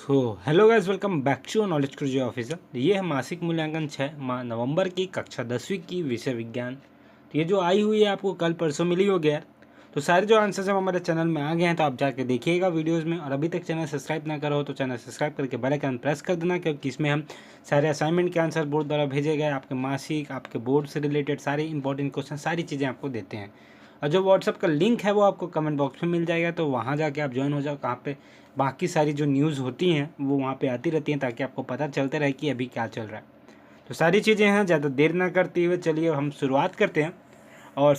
Hello guys, welcome back to knowledge cruise officer. ये है मासिक मूल्यांकन 6 नवंबर की कक्षा 10वीं की विषय विज्ञान। तो ये जो आई हुई है आपको कल परसों मिली हो गया। तो सारे जो आंसर्स हैं हमारे चैनल में आ गए हैं, तो आप जाके देखिएगा वीडियोस में। और अभी तक चैनल सब्सक्राइब ना करो तो चैनल सब्सक्राइब करके बेल आइकन प्रेस कर देना, क्योंकि इसमें हम सारे असाइनमेंट के आंसर बोर्ड द्वारा भेजे गए आपके मासिक, आपके बोर्ड से रिलेटेड सारे इंपॉर्टेंट क्वेश्चन, सारी चीज़ें आपको देते हैं। और जो व्हाट्सअप का लिंक है वो आपको कमेंट बॉक्स में मिल जाएगा, तो वहाँ जाके आप ज्वाइन हो जाओ। कहाँ पे बाकी सारी जो न्यूज़ होती हैं वो वहाँ पे आती रहती हैं, ताकि आपको पता चलते रहे कि अभी क्या चल रहा है। तो सारी चीज़ें हैं, ज़्यादा देर ना करते हुए चलिए हम शुरुआत करते हैं। और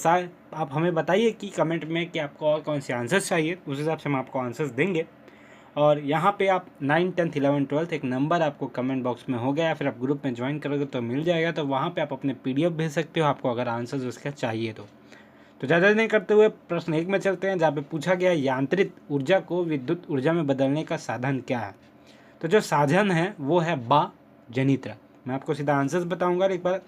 आप हमें बताइए कि कमेंट में कि आपको और कौन से आंसर्स चाहिए, उस हिसाब से हम आपको आंसर्स देंगे। और यहाँ पे आप 9, 10th, 11th, 12th एक नंबर आपको कमेंट बॉक्स में हो गया, या फिर आप ग्रुप में ज्वाइन करोगे तो मिल जाएगा। तो वहाँ पे आप अपने PDF भेज सकते हो, आपको अगर आंसर्स उसका चाहिए तो ज़्यादा नहीं करते हुए प्रश्न 1 में चलते हैं, जहाँ पे पूछा गया यांत्रिक ऊर्जा को विद्युत ऊर्जा में बदलने का साधन क्या है। तो जो साधन है वो है जनित्र। मैं आपको सीधा आंसर्स बताऊंगा और एक बार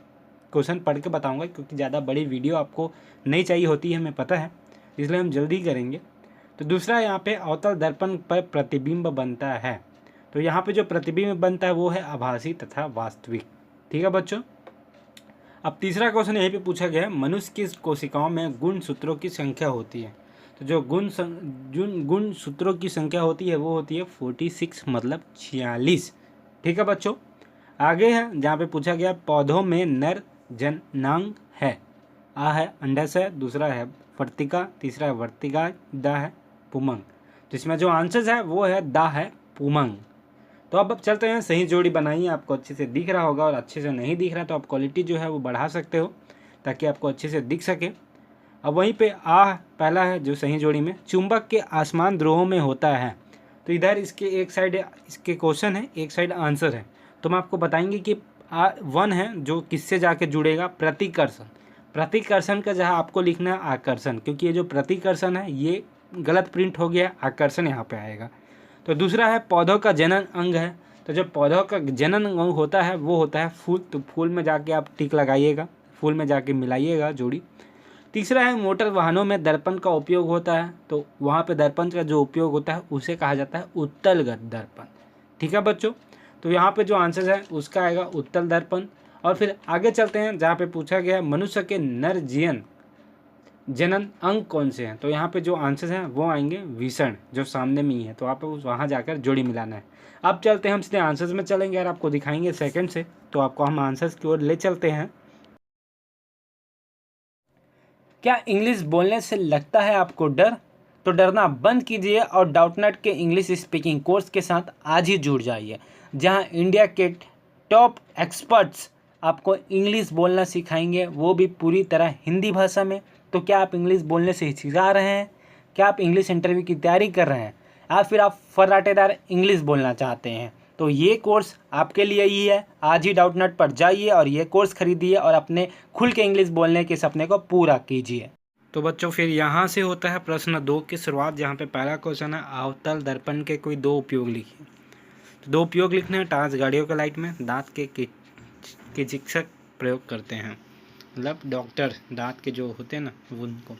क्वेश्चन पढ़ के बताऊंगा, क्योंकि ज़्यादा बड़ी वीडियो आपको नहीं चाहिए होती है, हमें पता है, इसलिए हम जल्दी करेंगे। तो दूसरा, यहाँ पे अवतल दर्पण पर प्रतिबिंब बनता है। तो यहाँ पे जो प्रतिबिंब बनता है वो है आभासी तथा वास्तविक। ठीक है बच्चों। अब तीसरा क्वेश्चन यहीं पे पूछा गया है, मनुष्य की कोशिकाओं में गुण सूत्रों की संख्या होती है। तो जो गुण सूत्रों की संख्या होती है वो होती है 46, मतलब 46। ठीक है बच्चों। आगे है जहाँ पे पूछा गया, पौधों में नर जननांग है। आ है अंडाशय, दूसरा है वर्तिका, तीसरा है वर्तिका, दा है पुमंग। तो इसमें जो आंसर है वो है दा है पुमंग। तो अब चलते हैं, सही जोड़ी बनाइए। आपको अच्छे से दिख रहा होगा, और अच्छे से नहीं दिख रहा तो आप क्वालिटी जो है वो बढ़ा सकते हो, ताकि आपको अच्छे से दिख सके। अब वहीं पे पहला है जो सही जोड़ी में, चुंबक के आसमान ध्रुवों में होता है। तो इधर इसके एक साइड इसके क्वेश्चन है, एक साइड आंसर है। तो हम आपको बताएंगे कि 1 है जो किससे जाके जुड़ेगा, प्रतिकर्षण। प्रतिकर्षण का जहाँ आपको लिखना है आकर्षण, क्योंकि ये जो प्रतिकर्षण है ये गलत प्रिंट हो गया, आकर्षण यहाँ पे आएगा। तो दूसरा है पौधों का जनन अंग है। तो जो पौधों का जनन अंग होता है वो होता है फूल। तो फूल में जाके आप टिक लगाइएगा, फूल में जाके मिलाइएगा जोड़ी। तीसरा है मोटर वाहनों में दर्पण का उपयोग होता है। तो वहाँ पे दर्पण का जो उपयोग होता है उसे कहा जाता है उत्तलगत दर्पण। ठीक है बच्चों। तो यहाँ पे जो आंसर है उसका आएगा उत्तल दर्पण। और फिर आगे चलते हैं, जहाँ पे पूछा गया है मनुष्य के नर जनन अंग कौन से हैं। तो यहाँ पे जो आंसर हैं वो आएंगे विषण, जो सामने में ही है। तो आप वहाँ जाकर जोड़ी मिलाना है। अब चलते हैं, हम सीधे आंसर्स में चलेंगे और आपको दिखाएंगे सेकंड से। तो आपको हम आंसर्स की ओर ले चलते हैं। क्या इंग्लिश बोलने से लगता है आपको डर? तो डरना बंद कीजिए और डाउटनेट के इंग्लिश स्पीकिंग कोर्स के साथ आज ही जुड़ जाइए, जहां इंडिया के टॉप एक्सपर्ट्स आपको इंग्लिश बोलना सिखाएंगे, वो भी पूरी तरह हिंदी भाषा में। तो क्या आप इंग्लिश बोलने से हिचकिचा रहे हैं? क्या आप इंग्लिश इंटरव्यू की तैयारी कर रहे हैं, या फिर आप फर्राटेदार इंग्लिश बोलना चाहते हैं? तो ये कोर्स आपके लिए ही है। आज ही डाउटनेट पर जाइए और ये कोर्स खरीदिए और अपने खुल के इंग्लिश बोलने के सपने को पूरा कीजिए। तो बच्चों, फिर यहाँ से होता है प्रश्न 2 की शुरुआत, जहाँ पे पहला क्वेश्चन है, अवतल दर्पण के कोई 2 उपयोग लिखिए। तो 2 उपयोग लिखने हैं, टार्च गाड़ियों के लाइट में दांत के चिकित्सक प्रयोग करते हैं, मतलब डॉक्टर दांत के जो होते हैं ना वो उनको।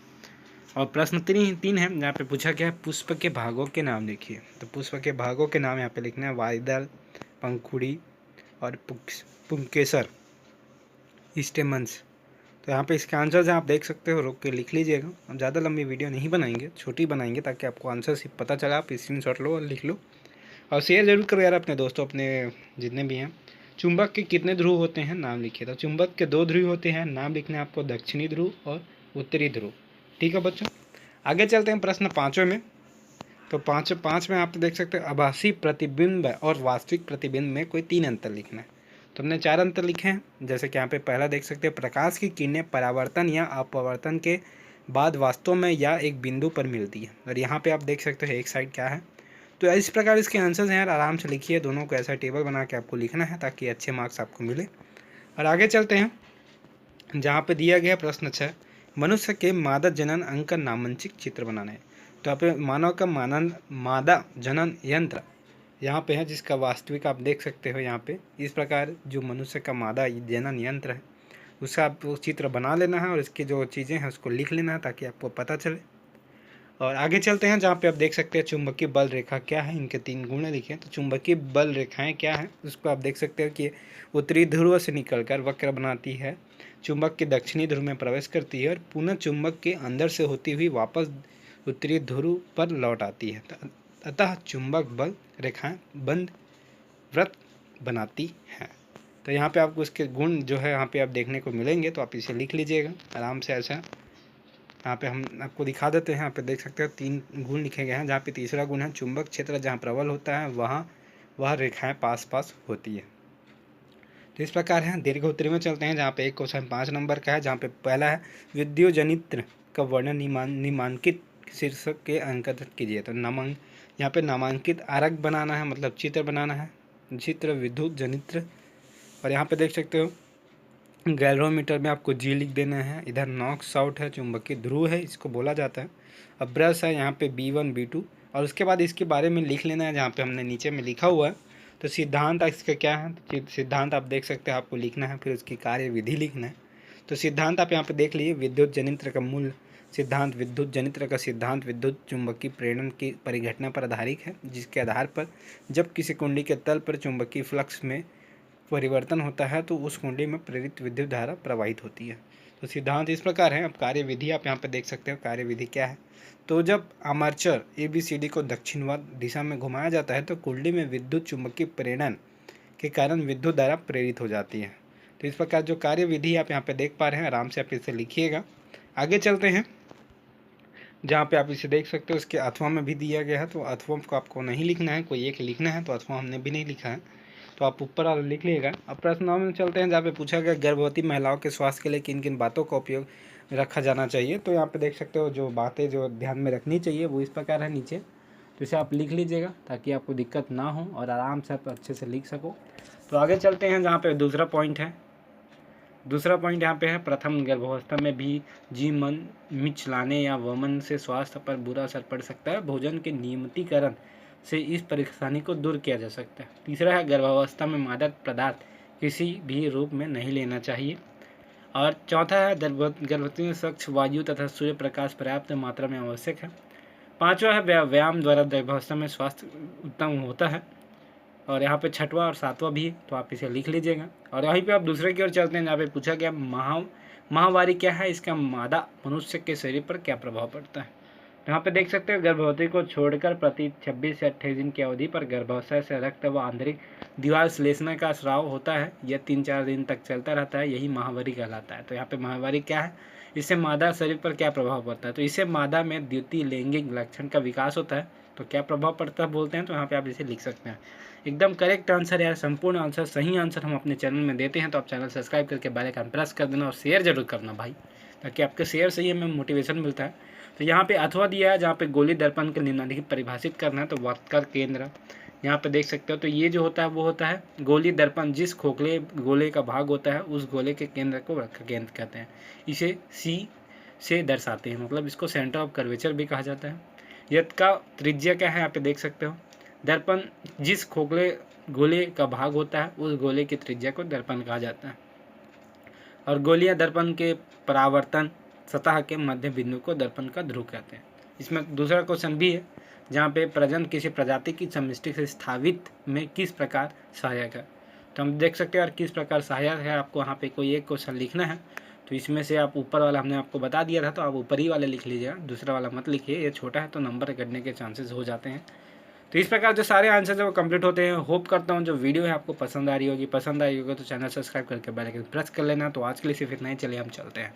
और प्रश्न 3 है, जहाँ पे पूछा गया है पुष्प के भागों के नाम लिखिए। तो पुष्प के भागों के नाम यहाँ पे लिखना है वायुदल, पंखुड़ी और पुंकेसर, स्टेमन्स। तो यहाँ पे इसके आंसर्स हैं, आप देख सकते हो, रोक के लिख लीजिएगा। हम ज़्यादा लंबी वीडियो नहीं बनाएंगे, छोटी बनाएंगे, ताकि आपको आंसर सिर्फ पता चला, आप स्क्रीनशॉट लो और लिख लो। और शेयर जरूर करो यार अपने दोस्तों, अपने जितने भी हैं। चुंबक के कितने ध्रुव होते हैं, नाम लिखिए। तो चुंबक के 2 ध्रुव होते हैं, नाम लिखना है आपको दक्षिणी ध्रुव और उत्तरी ध्रुव। ठीक है बच्चों। आगे चलते हैं प्रश्न 5वें में। तो 5 में आप देख सकते हैं, आभासी प्रतिबिंब और वास्तविक प्रतिबिंब में कोई 3 अंतर लिखना है। तो हमने 4 अंतर लिखे हैं, जैसे कि यहाँ पे पहला देख सकते हैं, प्रकाश की किरणें परावर्तन या अपवर्तन के बाद वास्तव में या एक बिंदु पर मिलती है। और यहाँ पे आप देख सकते हैं एक साइड क्या है। तो इस प्रकार इसके आंसर्स हैं यार, आराम से लिखिए, दोनों को ऐसा टेबल बना के आपको लिखना है, ताकि अच्छे मार्क्स आपको मिले। और आगे चलते हैं, जहाँ पे दिया गया प्रश्न 6, मनुष्य के मादा जनन अंग का नामांकित चित्र बनाना है। तो यहाँ पे मानव का मादा जनन यंत्र यहाँ पे है, जिसका वास्तविक आप देख सकते हो यहाँ पे। इस प्रकार जो मनुष्य का मादा जनन यंत्र है उसका आपको चित्र बना लेना है, और इसकी जो चीज़ें हैं उसको लिख लेना है, ताकि आपको पता चले। और आगे चलते हैं जहाँ पे आप देख सकते हैं चुंबकीय बल रेखा क्या है, इनके 3 गुण लिखे हैं। तो चुंबकीय बल रेखाएं क्या हैं उसको आप देख सकते हो कि उत्तरी ध्रुव से निकलकर वक्र बनाती है, चुंबक के दक्षिणी ध्रुव में प्रवेश करती है और पुनः चुंबक के अंदर से होती हुई वापस उत्तरी ध्रुव पर लौट आती है। अतः चुंबक बल रेखाएं बंद वृत्त बनाती हैं। तो यहाँ पे आपको इसके गुण जो है यहाँ पे आप देखने को मिलेंगे, तो आप इसे लिख लीजिएगा आराम से ऐसा। यहाँ पे हम आपको दिखा देते हैं, यहाँ पे देख सकते हो 3 गुण लिखे गए हैं, जहाँ पे तीसरा गुण है चुंबक क्षेत्र जहाँ प्रबल होता है वहाँ वह रेखाएं पास पास होती है। तो इस प्रकार है। दीर्घ उत्तरी में चलते हैं जहाँ पे एक क्वेश्चन 5 नंबर का है, जहाँ पे पहला है विद्युत जनित्र का वर्णन निम्नांकित शीर्षक के अंकित कीजिए। तो यहाँ पे नामांकित आरेख बनाना है, मतलब चित्र बनाना है, चित्र विद्युत जनित्र। और यहाँ पे देख सकते हो गैल्वेनोमीटर में आपको जी लिख देना है। इधर नॉक्स आउट है, चुंबकीय ध्रुव है, इसको बोला जाता है। अब ब्रश है यहाँ पे B1 B2, और उसके बाद इसके बारे में लिख लेना है जहाँ पे हमने नीचे में लिखा हुआ है। तो सिद्धांत इसका क्या है, तो सिद्धांत आप देख सकते हैं, आपको लिखना है, फिर उसकी कार्य विधि लिखना है। तो सिद्धांत आप यहाँ पे देख लीजिए, विद्युत जनित्र का मूल सिद्धांत, विद्युत जनित्र का सिद्धांत विद्युत चुंबकीय प्रेरण की परिघटना पर आधारित है, जिसके आधार पर जब किसी कुंडी के तल पर चुंबकीय फ्लक्स में परिवर्तन होता है तो उस कुंडी में प्रेरित विद्युत धारा प्रवाहित होती है। तो सिद्धांत इस प्रकार है। अब कार्य विधि आप यहाँ पे देख सकते हो, कार्य विधि क्या है। तो जब आर्मेचर ABCD को दक्षिणवाद दिशा में घुमाया जाता है तो कुंडी में विद्युत चुंबकीय प्रेरण के कारण विद्युत धारा प्रेरित हो जाती है। तो इस प्रकार जो कार्य विधि आप यहाँ पे देख पा रहे हैं, आराम से आप इसे लिखिएगा। आगे चलते हैं जहाँ पे आप इसे देख सकते हो, उसके अथवा में भी दिया गया है। तो अथवा को आपको नहीं लिखना है, कोई एक लिखना है, तो अथवा हमने भी नहीं लिखा है, तो आप ऊपर वाला लिख लीजिएगा। अब प्रश्न 9 में चलते हैं जहाँ पे पूछा गया गर्भवती महिलाओं के स्वास्थ्य के लिए किन किन बातों का उपयोग रखा जाना चाहिए। तो यहाँ पे देख सकते हो जो बातें जो ध्यान में रखनी चाहिए वो इस प्रकार है नीचे, तो इसे आप लिख लीजिएगा ताकि आपको दिक्कत ना हो और आराम से आप अच्छे से लिख सको। तो आगे चलते हैं जहाँ पे दूसरा पॉइंट है। दूसरा पॉइंट यहाँ पे है प्रथम गर्भावस्था में भी जी मन मिचलाने या वमन से स्वास्थ्य पर बुरा असर पड़ सकता है, भोजन के नियमितीकरण से इस परेशानी को दूर किया जा सकता है। तीसरा है गर्भावस्था में मादक पदार्थ किसी भी रूप में नहीं लेना चाहिए। और चौथा है गर्भवती में स्वच्छ वायु तथा सूर्य प्रकाश पर्याप्त मात्रा में आवश्यक है। पांचवा है व्यायाम द्वारा गर्भावस्था में स्वास्थ्य उत्तम होता है। और यहाँ पे छठवां और सातवां भी, तो आप इसे लिख लीजिएगा। और यहीं पे आप दूसरे की ओर चलते हैं जहाँ पे पूछा गया माहवारी क्या है, इसका मादा मनुष्य के शरीर पर क्या प्रभाव पड़ता है। यहाँ पे देख सकते हैं गर्भवती को छोड़कर प्रति 26 से 28 दिन की अवधि पर गर्भाशय से रक्त व आंतरिक दीवार श्लेष्मा का स्राव होता है। यह 3-4 दिन तक चलता रहता है, यही माहवारी कहलाता है। तो यहाँ पे माहवारी क्या है, इससे मादा शरीर पर क्या प्रभाव पड़ता है। तो इससे मादा में द्वितीय लैंगिक लक्षण का विकास होता है। तो क्या प्रभाव पड़ता है बोलते हैं, तो यहाँ पे आप इसे लिख सकते हैं। एकदम करेक्ट आंसर है, संपूर्ण आंसर, सही आंसर हम अपने चैनल में देते हैं। तो आप चैनल सब्सक्राइब करके बेल आइकन प्रेस कर देना और शेयर जरूर करना भाई, ताकि आपके शेयर से ही हमें मोटिवेशन मिलता है। तो यहाँ पे अथवा दिया है जहाँ पे गोली दर्पण के निम्नलिखित परिभाषित करना है। तो वक्र केंद्र यहाँ पे देख सकते हो, तो ये जो होता है वो होता है गोली दर्पण, जिस खोखले गोले का भाग होता है उस गोले के केंद्र को वक्र केंद्र कहते हैं। इसे C से दर्शाते हैं, मतलब इसको सेंटर ऑफ कर्वेचर भी कहा जाता है। यथ का त्रिज्या क्या है, यहाँ पे देख सकते हो, दर्पण जिस खोखले गोले का भाग होता है उस गोले की त्रिज्या को दर्पण कहा जाता है। और गोलियां दर्पण के परावर्तन सतह के मध्य बिंदु को दर्पण का ध्रुव कहते हैं। इसमें दूसरा क्वेश्चन भी है जहाँ पे प्रजनन किसी प्रजाति की समष्टि से स्थापित में किस प्रकार सहायक है। तो हम देख सकते हैं और किस प्रकार सहायक है, आपको यहाँ पे कोई एक क्वेश्चन लिखना है। तो इसमें से आप ऊपर वाला हमने आपको बता दिया था, तो आप ऊपर ही वाले लिख लीजिएगा, दूसरा वाला मत लिखिए, ये छोटा है तो नंबर कटने के चांसेस हो जाते हैं। तो इस प्रकार जो सारे आंसर वो कंप्लीट होते हैं। होप करता हूँ जो वीडियो है आपको पसंद आ रही होगी। पसंद आई होगी तो चैनल सब्सक्राइब करके बेल आइकन प्रेस कर लेना। तो आज के लिए सिर्फ इतना ही, चलिए हम चलते हैं।